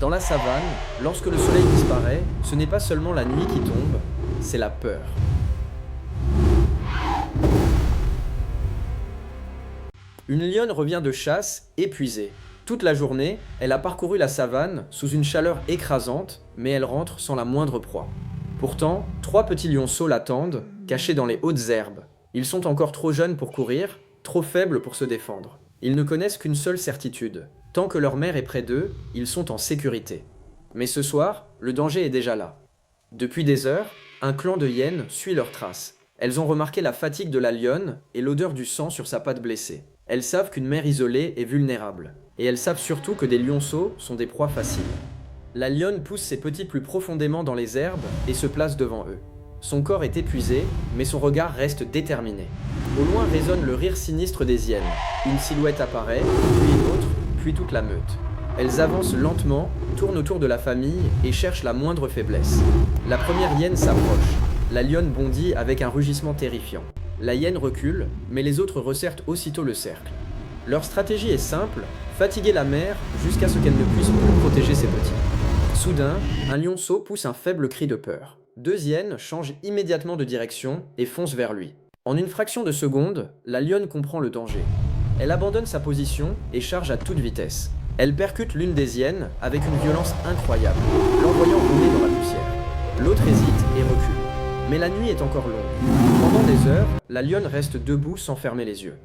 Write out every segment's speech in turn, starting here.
Dans la savane, lorsque le soleil disparaît, ce n'est pas seulement la nuit qui tombe, c'est la peur. Une lionne revient de chasse, épuisée. Toute la journée, elle a parcouru la savane sous une chaleur écrasante, mais elle rentre sans la moindre proie. Pourtant, 3 petits lionceaux l'attendent, cachés dans les hautes herbes. Ils sont encore trop jeunes pour courir, trop faibles pour se défendre. Ils ne connaissent qu'une seule certitude. Tant que leur mère est près d'eux, ils sont en sécurité. Mais ce soir, le danger est déjà là. Depuis des heures, un clan de hyènes suit leurs traces. Elles ont remarqué la fatigue de la lionne et l'odeur du sang sur sa patte blessée. Elles savent qu'une mère isolée est vulnérable. Et elles savent surtout que des lionceaux sont des proies faciles. La lionne pousse ses petits plus profondément dans les herbes et se place devant eux. Son corps est épuisé, mais son regard reste déterminé. Au loin résonne le rire sinistre des hyènes. Une silhouette apparaît, puis une autre, puis toute la meute. Elles avancent lentement, tournent autour de la famille et cherchent la moindre faiblesse. La première hyène s'approche. La lionne bondit avec un rugissement terrifiant. La hyène recule, mais les autres resserrent aussitôt le cercle. Leur stratégie est simple, fatiguer la mère jusqu'à ce qu'elle ne puisse plus protéger ses petits. Soudain, un lionceau pousse un faible cri de peur. 2 hyènes changent immédiatement de direction et foncent vers lui. En une fraction de seconde, la lionne comprend le danger. Elle abandonne sa position et charge à toute vitesse. Elle percute l'une des hyènes avec une violence incroyable, l'envoyant rouler dans la poussière. L'autre hésite et recule. Mais la nuit est encore longue. Pendant des heures, la lionne reste debout sans fermer les yeux.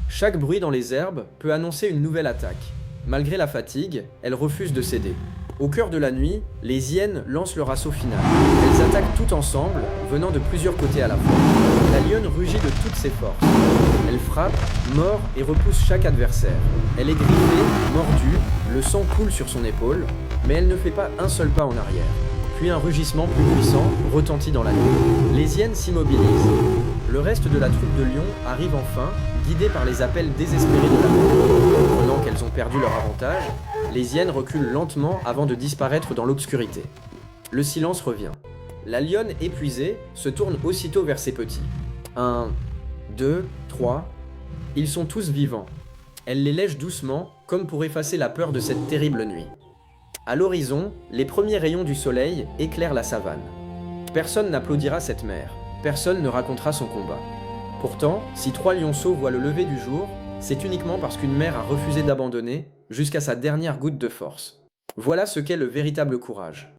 Chaque bruit dans les herbes peut annoncer une nouvelle attaque. Malgré la fatigue, elle refuse de céder. Au cœur de la nuit, les hyènes lancent leur assaut final. Elles attaquent toutes ensemble, venant de plusieurs côtés à la fois. La lionne rugit de toutes ses forces. Elle frappe, mord et repousse chaque adversaire. Elle est griffée, mordue, le sang coule sur son épaule, mais elle ne fait pas un seul pas en arrière. Puis un rugissement plus puissant retentit dans la nuit. Les hyènes s'immobilisent. Le reste de la troupe de lions arrive enfin, guidée par les appels désespérés de la mort. Comprenant qu'elles ont perdu leur avantage, les hyènes reculent lentement avant de disparaître dans l'obscurité. Le silence revient. La lionne, épuisée, se tourne aussitôt vers ses petits. 1, 2, 3. Ils sont tous vivants. Elle les lèche doucement, comme pour effacer la peur de cette terrible nuit. À l'horizon, les premiers rayons du soleil éclairent la savane. Personne n'applaudira cette mère. Personne ne racontera son combat. Pourtant, si 3 lionceaux voient le lever du jour, c'est uniquement parce qu'une mère a refusé d'abandonner jusqu'à sa dernière goutte de force. Voilà ce qu'est le véritable courage.